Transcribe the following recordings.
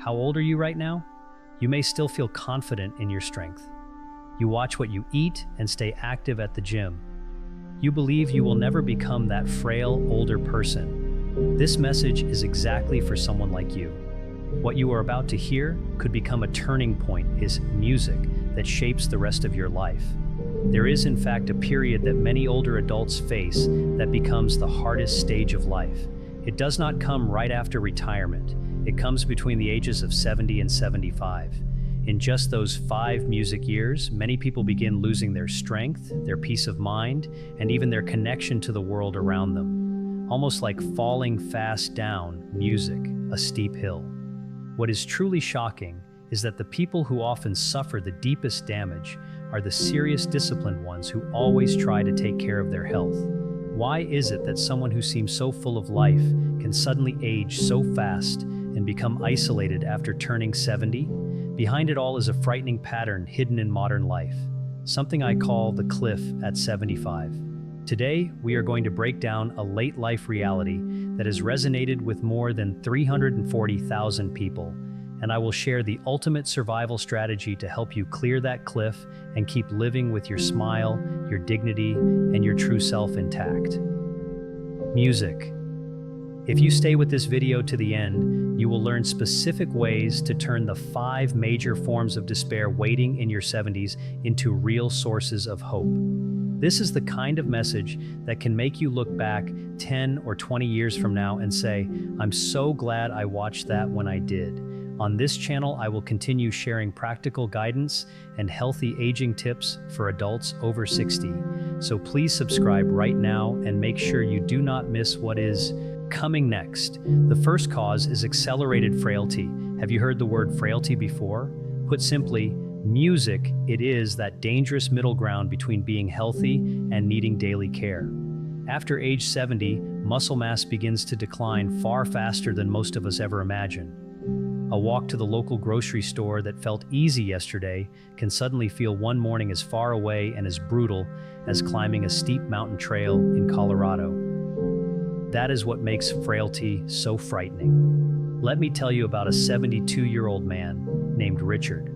How old are you right now? You may still feel confident in your strength. You watch what you eat and stay active at the gym. You believe you will never become that frail, older person. This message is exactly for someone like you. What you are about to hear could become a turning point, is music that shapes the rest of your life. There is, in fact, a period that many older adults face that becomes the hardest stage of life. It does not come right after retirement. It comes between the ages of 70 and 75. In just those 5 music years, many people begin losing their strength, their peace of mind, and even their connection to the world around them. Almost like falling fast down music, a steep hill. What is truly shocking is that the people who often suffer the deepest damage are the serious disciplined ones who always try to take care of their health. Why is it that someone who seems so full of life can suddenly age so fast and become isolated after turning 70? Behind it all is a frightening pattern hidden in modern life, something I call the cliff at 75. Today, we are going to break down a late life reality that has resonated with more than 340,000 people, and I will share the ultimate survival strategy to help you clear that cliff and keep living with your smile, your dignity, and your true self intact. Music. If you stay with this video to the end, you will learn specific ways to turn the 5 major forms of despair waiting in your 70s into real sources of hope. This is the kind of message that can make you look back 10 or 20 years from now and say, "I'm so glad I watched that when I did." On this channel, I will continue sharing practical guidance and healthy aging tips for adults over 60. So please subscribe right now and make sure you do not miss what is coming next. The first cause is accelerated frailty. Have you heard the word frailty before? Put simply, music, it is that dangerous middle ground between being healthy and needing daily care. After age 70, muscle mass begins to decline far faster than most of us ever imagine. A walk to the local grocery store that felt easy yesterday can suddenly feel one morning as far away and as brutal as climbing a steep mountain trail in Colorado. That is what makes frailty so frightening. Let me tell you about a 72-year-old man named Richard.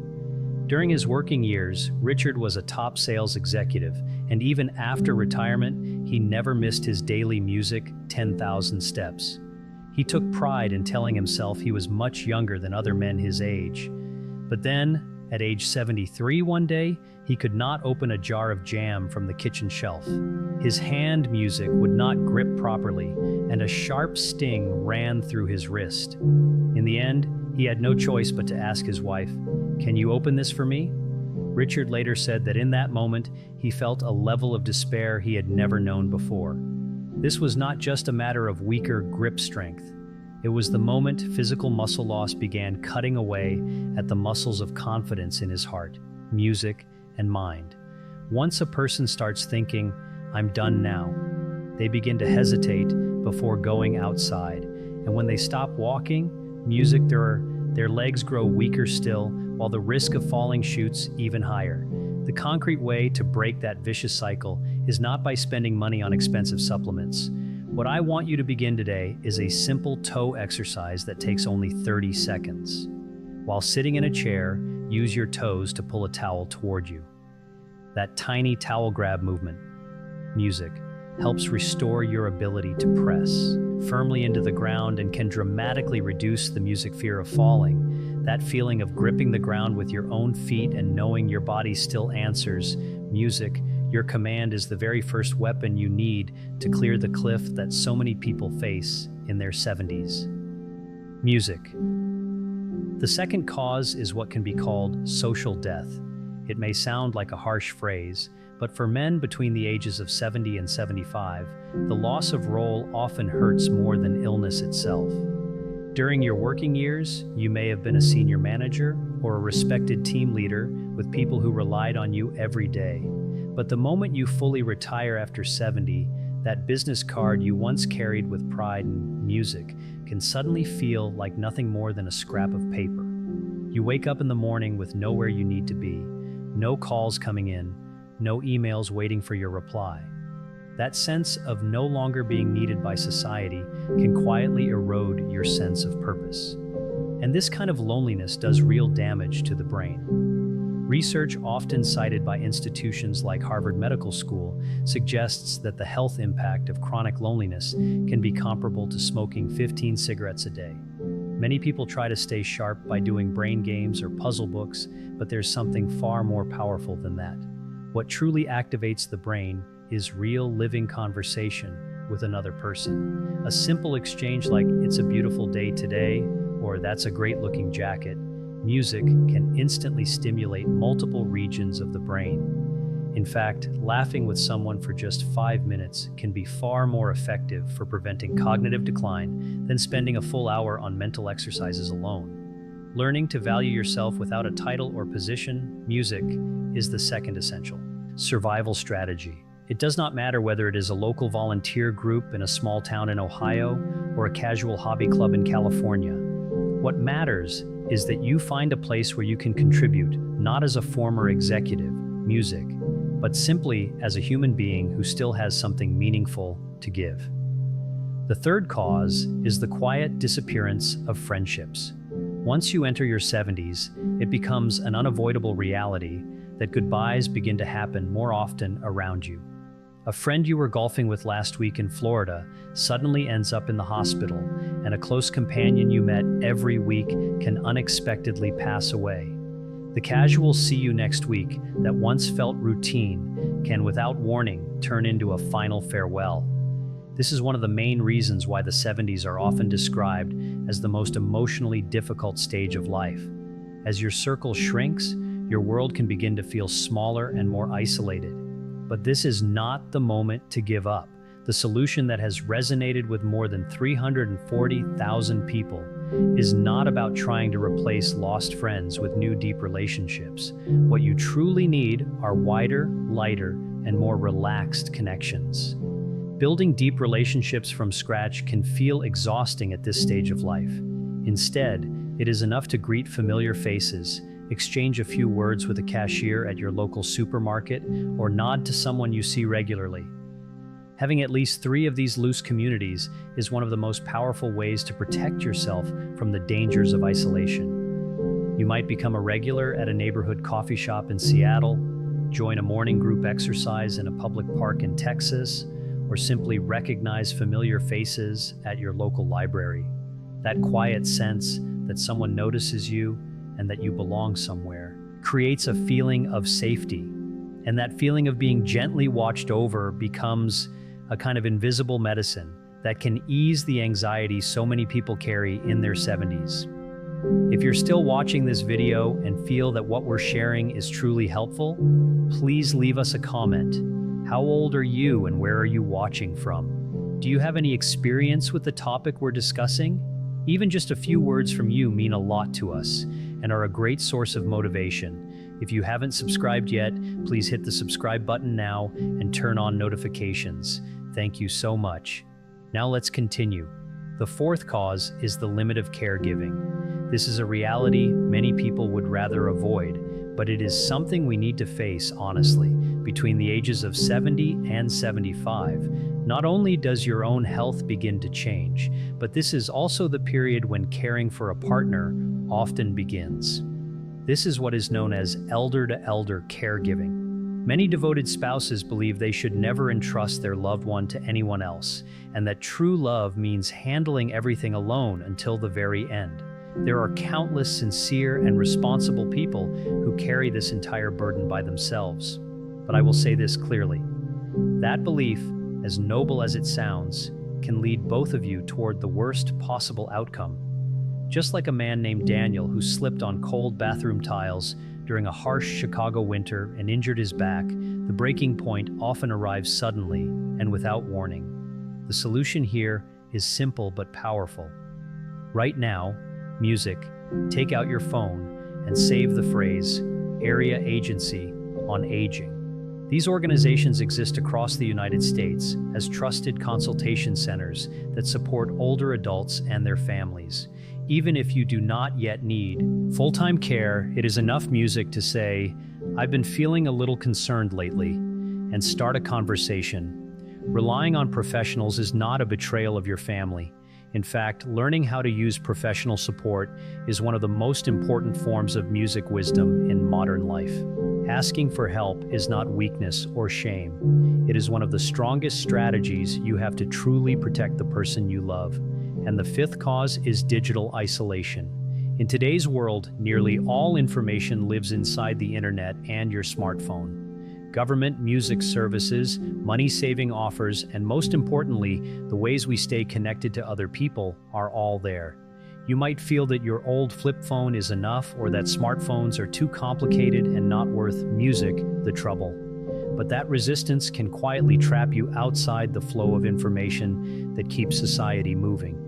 During his working years, Richard was a top sales executive, and even after retirement, he never missed his daily music 10,000 steps. He took pride in telling himself he was much younger than other men his age. But then, at age 73 one day, he could not open a jar of jam from the kitchen shelf. His hand music would not grip properly, and a sharp sting ran through his wrist. In the end, he had no choice but to ask his wife, "Can you open this for me?" Richard later said that in that moment, he felt a level of despair he had never known before. This was not just a matter of weaker grip strength. It was the moment physical muscle loss began cutting away at the muscles of confidence in his heart, music, and mind. Once a person starts thinking, "I'm done now," they begin to hesitate before going outside. And when they stop walking, their legs grow weaker still, while the risk of falling shoots even higher. The concrete way to break that vicious cycle is not by spending money on expensive supplements. What I want you to begin today is a simple toe exercise that takes only 30 seconds. While sitting in a chair, use your toes to pull a towel toward you. That tiny towel grab movement, music, helps restore your ability to press firmly into the ground and can dramatically reduce the music fear of falling. That feeling of gripping the ground with your own feet and knowing your body still answers. Music, your command, is the very first weapon you need to clear the cliff that so many people face in their 70s. Music. The second cause is what can be called social death. It may sound like a harsh phrase, but for men between the ages of 70 and 75, the loss of role often hurts more than illness itself. During your working years, you may have been a senior manager or a respected team leader with people who relied on you every day. But the moment you fully retire after 70, that business card you once carried with pride and music can suddenly feel like nothing more than a scrap of paper. You wake up in the morning with nowhere you need to be, no calls coming in, no emails waiting for your reply. That sense of no longer being needed by society can quietly erode your sense of purpose. And this kind of loneliness does real damage to the brain. Research, often cited by institutions like Harvard Medical School, suggests that the health impact of chronic loneliness can be comparable to smoking 15 cigarettes a day. Many people try to stay sharp by doing brain games or puzzle books, but there's something far more powerful than that. What truly activates the brain is real living conversation with another person. A simple exchange like, "It's a beautiful day today," or "That's a great looking jacket." Music can instantly stimulate multiple regions of the brain. In fact, laughing with someone for just 5 minutes can be far more effective for preventing cognitive decline than spending a full hour on mental exercises alone. Learning to value yourself without a title or position, music, is the second essential survival strategy. It does not matter whether it is a local volunteer group in a small town in Ohio or a casual hobby club in California. What matters is that you find a place where you can contribute, not as a former executive, music, but simply as a human being who still has something meaningful to give. The third cause is the quiet disappearance of friendships. Once you enter your 70s, it becomes an unavoidable reality that goodbyes begin to happen more often around you. A friend you were golfing with last week in Florida suddenly ends up in the hospital, and a close companion you met every week can unexpectedly pass away. The casual "see you next week" that once felt routine can, without warning, turn into a final farewell. This is one of the main reasons why the 70s are often described as the most emotionally difficult stage of life. As your circle shrinks, your world can begin to feel smaller and more isolated. But this is not the moment to give up. The solution that has resonated with more than 340,000 people is not about trying to replace lost friends with new deep relationships. What you truly need are wider, lighter, and more relaxed connections. Building deep relationships from scratch can feel exhausting at this stage of life. Instead, it is enough to greet familiar faces, exchange a few words with a cashier at your local supermarket, or nod to someone you see regularly. Having at least 3 of these loose communities is one of the most powerful ways to protect yourself from the dangers of isolation. You might become a regular at a neighborhood coffee shop in Seattle, join a morning group exercise in a public park in Texas, or simply recognize familiar faces at your local library. That quiet sense that someone notices you and that you belong somewhere creates a feeling of safety. And that feeling of being gently watched over becomes a kind of invisible medicine that can ease the anxiety so many people carry in their 70s. If you're still watching this video and feel that what we're sharing is truly helpful, please leave us a comment. How old are you and where are you watching from? Do you have any experience with the topic we're discussing? Even just a few words from you mean a lot to us and are a great source of motivation. If you haven't subscribed yet, please hit the subscribe button now and turn on notifications. Thank you so much. Now let's continue. The fourth cause is the limit of caregiving. This is a reality many people would rather avoid, but it is something we need to face honestly. Between the ages of 70 and 75, not only does your own health begin to change, but this is also the period when caring for a partner often begins. This is what is known as elder-to-elder caregiving. Many devoted spouses believe they should never entrust their loved one to anyone else, and that true love means handling everything alone until the very end. There are countless sincere and responsible people who carry this entire burden by themselves. But I will say this clearly. That belief, as noble as it sounds, can lead both of you toward the worst possible outcome. Just like a man named Daniel who slipped on cold bathroom tiles during a harsh Chicago winter and injured his back, the breaking point often arrives suddenly and without warning. The solution here is simple but powerful. Right now, music, take out your phone and save the phrase Area Agency on Aging. These organizations exist across the United States as trusted consultation centers that support older adults and their families. Even if you do not yet need full-time care, it is enough music to say, "I've been feeling a little concerned lately," and start a conversation. Relying on professionals is not a betrayal of your family. In fact, learning how to use professional support is one of the most important forms of music wisdom in modern life. Asking for help is not weakness or shame. It is one of the strongest strategies you have to truly protect the person you love. And the fifth cause is digital isolation. In today's world, nearly all information lives inside the internet and your smartphone. Government, music services, money-saving offers, and most importantly, the ways we stay connected to other people are all there. You might feel that your old flip phone is enough or that smartphones are too complicated and not worth music, the trouble. But that resistance can quietly trap you outside the flow of information that keeps society moving.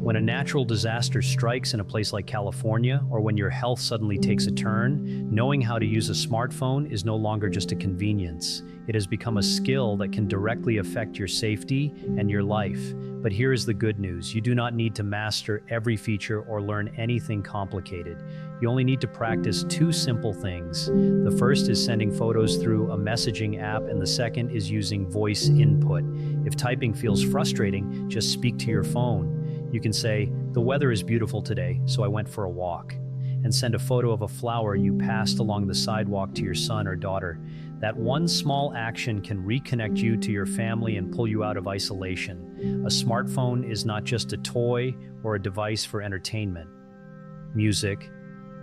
When a natural disaster strikes in a place like California, or when your health suddenly takes a turn, knowing how to use a smartphone is no longer just a convenience. It has become a skill that can directly affect your safety and your life. But here is the good news. You do not need to master every feature or learn anything complicated. You only need to practice two simple things. The first is sending photos through a messaging app, and the second is using voice input. If typing feels frustrating, just speak to your phone. You can say, "The weather is beautiful today, so I went for a walk," and send a photo of a flower you passed along the sidewalk to your son or daughter. That one small action can reconnect you to your family and pull you out of isolation. A smartphone is not just a toy or a device for entertainment. Music,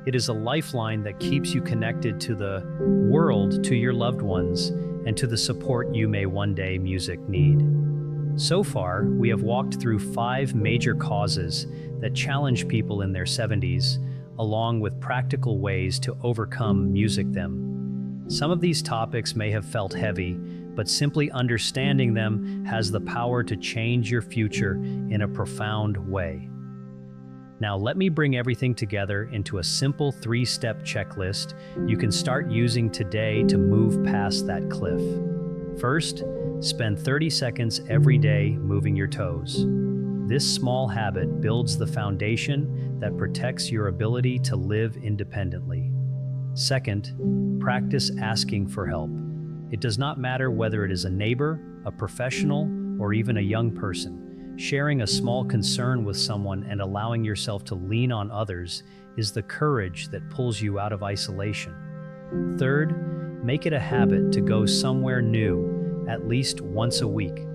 it is a lifeline that keeps you connected to the world, to your loved ones, and to the support you may one day music need. So far, we have walked through 5 major causes that challenge people in their 70s, along with practical ways to overcome music them. Some of these topics may have felt heavy, but simply understanding them has the power to change your future in a profound way. Now, let me bring everything together into a simple 3-step checklist you can start using today to move past that cliff. First, spend 30 seconds every day moving your toes. This small habit builds the foundation that protects your ability to live independently. Second, practice asking for help. It does not matter whether it is a neighbor, a professional, or even a young person. Sharing a small concern with someone and allowing yourself to lean on others is the courage that pulls you out of isolation. Third, make it a habit to go somewhere new at least once a week.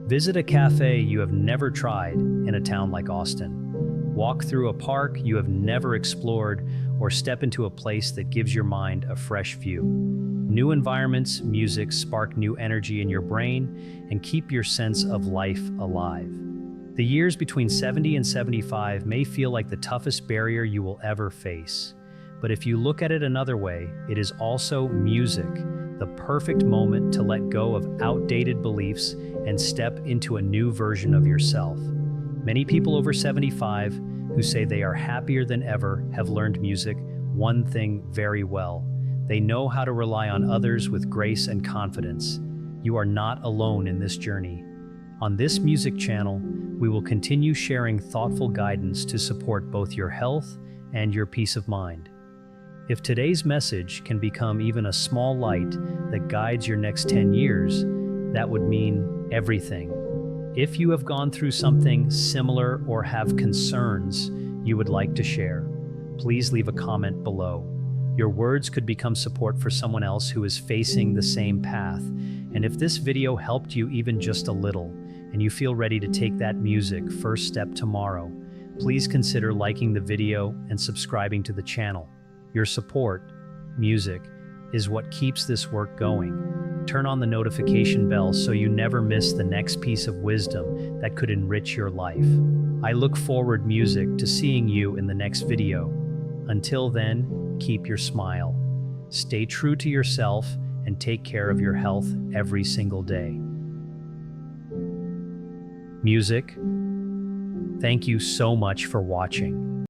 Visit a cafe you have never tried in a town like Austin. Walk through a park you have never explored, or step into a place that gives your mind a fresh view. New environments, music spark new energy in your brain and keep your sense of life alive. The years between 70 and 75 may feel like the toughest barrier you will ever face. But if you look at it another way, it is also music, the perfect moment to let go of outdated beliefs and step into a new version of yourself. Many people over 75 who say they are happier than ever have learned music one thing very well. They know how to rely on others with grace and confidence. You are not alone in this journey. On this music channel, we will continue sharing thoughtful guidance to support both your health and your peace of mind. If today's message can become even a small light that guides your next 10 years, that would mean everything. If you have gone through something similar or have concerns you would like to share, please leave a comment below. Your words could become support for someone else who is facing the same path. And if this video helped you even just a little, and you feel ready to take that music first step tomorrow, please consider liking the video and subscribing to the channel. Your support, music, is what keeps this work going. Turn on the notification bell so you never miss the next piece of wisdom that could enrich your life. I look forward, music, to seeing you in the next video. Until then, keep your smile. Stay true to yourself and take care of your health every single day. Music, thank you so much for watching.